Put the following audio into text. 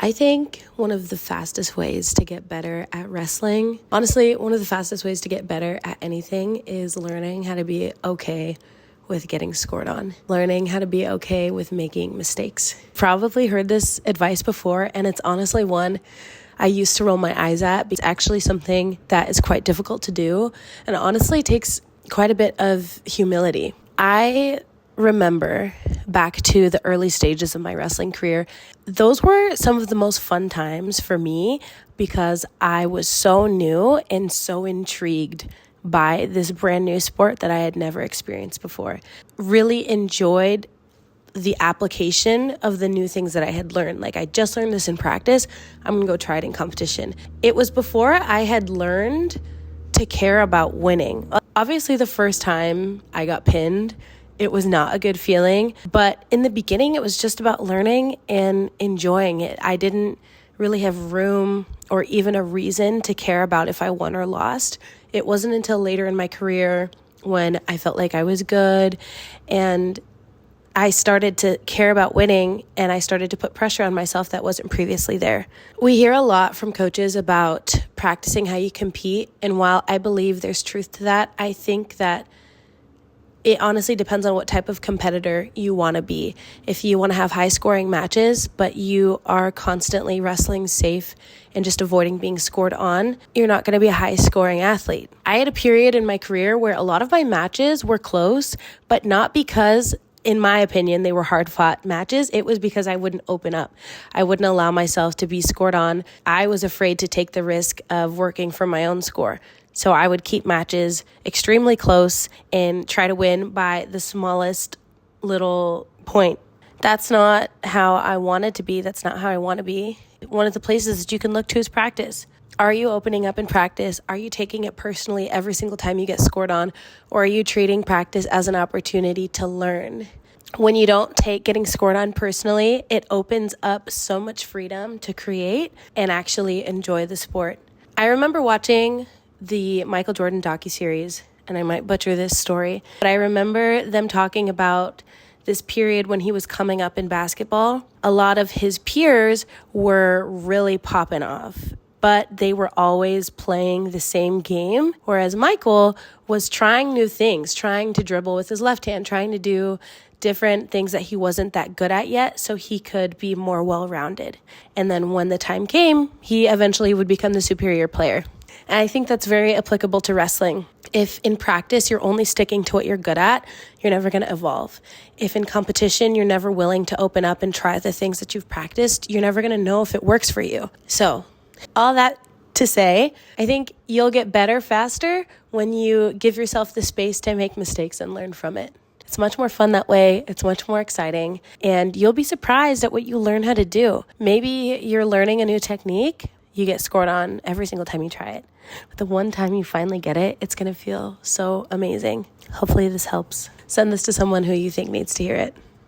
I think one of the fastest ways to get better at wrestling, honestly, one of the fastest ways to get better at anything is learning how to be okay with getting scored on, learning how to be okay with making mistakes. Probably heard this advice before, and it's honestly one I used to roll my eyes at. It's actually something that is quite difficult to do, and honestly takes quite a bit of humility. I remember back to the early stages of my wrestling career, those were some of the most fun times for me because I was so new and so intrigued by this brand new sport that I had never experienced before. Really enjoyed the application of the new things that I had learned. Like, I just learned this in practice, I'm gonna go try it in competition. It was before I had learned to care about winning. Obviously, the first time I got pinned, it was not a good feeling, but in the beginning, it was just about learning and enjoying it. I didn't really have room or even a reason to care about if I won or lost. It wasn't until later in my career when I felt like I was good and I started to care about winning, and I started to put pressure on myself that wasn't previously there. We hear a lot from coaches about practicing how you compete, and while I believe there's truth to that, I think that it honestly depends on what type of competitor you want to be. If you want to have high-scoring matches, but you are constantly wrestling safe and just avoiding being scored on, you're not going to be a high-scoring athlete. I had a period in my career where a lot of my matches were close, but not because, in my opinion, they were hard-fought matches. It was because I wouldn't open up. I wouldn't allow myself to be scored on. I was afraid to take the risk of working for my own score. So I would keep matches extremely close and try to win by the smallest little point. That's not how I wanted to be. That's not how I want to be. One of the places that you can look to is practice. Are you opening up in practice? Are you taking it personally every single time you get scored on? Or are you treating practice as an opportunity to learn? When you don't take getting scored on personally, it opens up so much freedom to create and actually enjoy the sport. I remember watching the Michael Jordan docuseries, and I might butcher this story, but I remember them talking about this period when he was coming up in basketball. A lot of his peers were really popping off, but they were always playing the same game, whereas Michael was trying new things, trying to dribble with his left hand, trying to do different things that he wasn't that good at yet so he could be more well-rounded. And then when the time came, he eventually would become the superior player. And I think that's very applicable to wrestling. If in practice you're only sticking to what you're good at, you're never going to evolve. If in competition you're never willing to open up and try the things that you've practiced, you're never going to know if it works for you. So, all that to say, I think you'll get better faster when you give yourself the space to make mistakes and learn from it. It's much more fun that way. It's much more exciting. And you'll be surprised at what you learn how to do. Maybe you're learning a new technique. You get scored on every single time you try it. But the one time you finally get it, it's going to feel so amazing. Hopefully this helps. Send this to someone who you think needs to hear it.